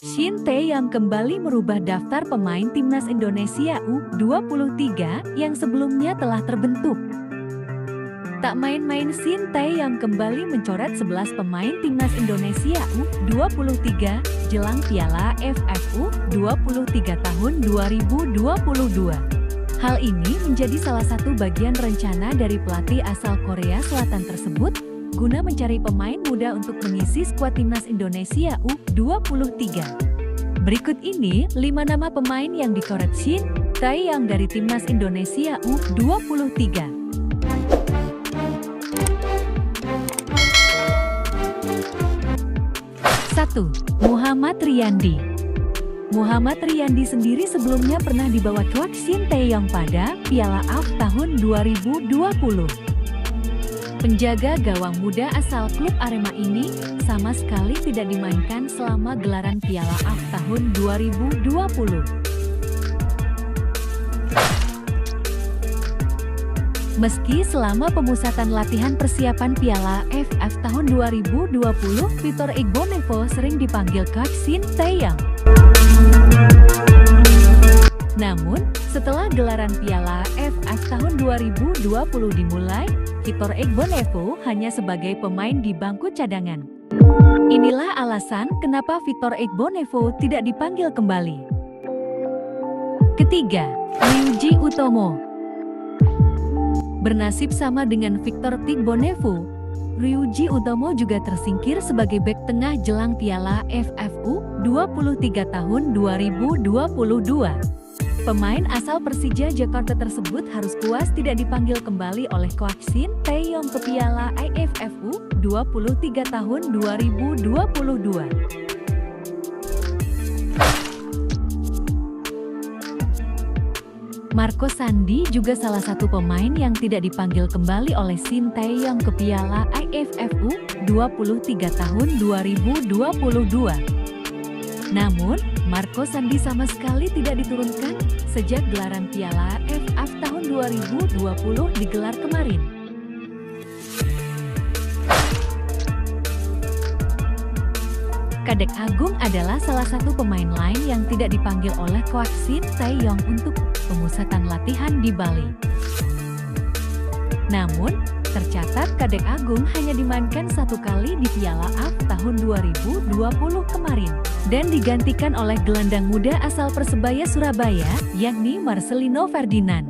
Shin Tae-yong kembali merubah daftar pemain timnas Indonesia U23 yang sebelumnya telah terbentuk. Tak main-main, Shin Tae-yong kembali mencoret 11 pemain timnas Indonesia U23 jelang Piala AFF U23 tahun 2022. Hal ini menjadi salah satu bagian rencana dari pelatih asal Korea Selatan tersebut guna mencari pemain muda untuk mengisi skuad timnas Indonesia U23. Berikut ini 5 nama pemain yang dicoret Shin Tae-yong dari timnas Indonesia U23. 1. Muhammad Riyandi. Muhammad Riyandi sendiri sebelumnya pernah dibawa coach Shin Tae-yong pada Piala AFF tahun 2020. Penjaga gawang muda asal klub Arema ini sama sekali tidak dimainkan selama gelaran Piala AFF tahun 2020. Meski selama pemusatan latihan persiapan Piala AFF tahun 2020, Victor Igbonevo sering dipanggil coach Shin Tae-yong. Namun, setelah gelaran Piala AFF tahun 2020 dimulai, Victor Igbonevo hanya sebagai pemain di bangku cadangan. Inilah alasan kenapa Victor Igbonevo tidak dipanggil kembali. Ketiga, Ryuji Utomo. Bernasib sama dengan Victor Igbonevo, Ryuji Utomo juga tersingkir sebagai bek tengah jelang Piala AFF U23 tahun 2022. Pemain asal Persija Jakarta tersebut harus puas tidak dipanggil kembali oleh coach Shin Tae-yong ke Piala AFF U23 tahun 2022. Marco Sandi juga salah satu pemain yang tidak dipanggil kembali oleh Shin Tae-yong ke Piala AFF U23 tahun 2022. Namun, Marco Sandi sama sekali tidak diturunkan sejak gelaran Piala AFF tahun 2020 digelar kemarin. Kadek Agung adalah salah satu pemain lain yang tidak dipanggil oleh coach Shin Tae-yong untuk pemusatan latihan di Bali. Namun, tercatat Kadek Agung hanya dimainkan satu kali di Piala AFF tahun 2020 kemarin dan digantikan oleh gelandang muda asal Persebaya Surabaya, yakni Marcelino Ferdinand.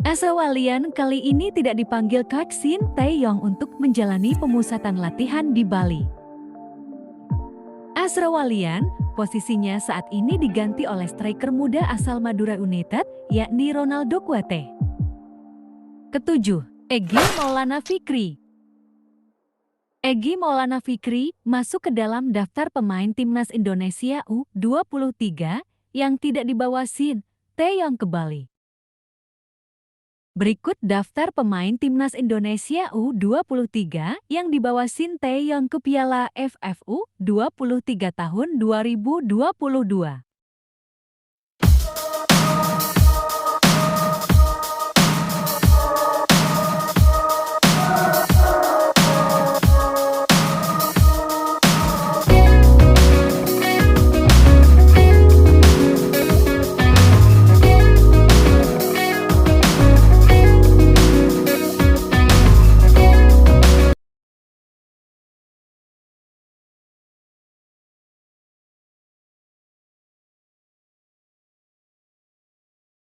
Asawalian kali ini tidak dipanggil coach Shin Tae-yong untuk menjalani pemusatan latihan di Bali. Asrawalian, posisinya saat ini diganti oleh striker muda asal Madura United, yakni Ronaldo Kuate. Ketujuh, Egy Maulana Fikri. Egy Maulana Fikri masuk ke dalam daftar pemain timnas Indonesia U23 yang tidak dibawa Shin Tae-yong ke Bali. Berikut daftar pemain timnas Indonesia U23 yang dibawa Shin Tae-yong ke Piala AFF U23 tahun 2022.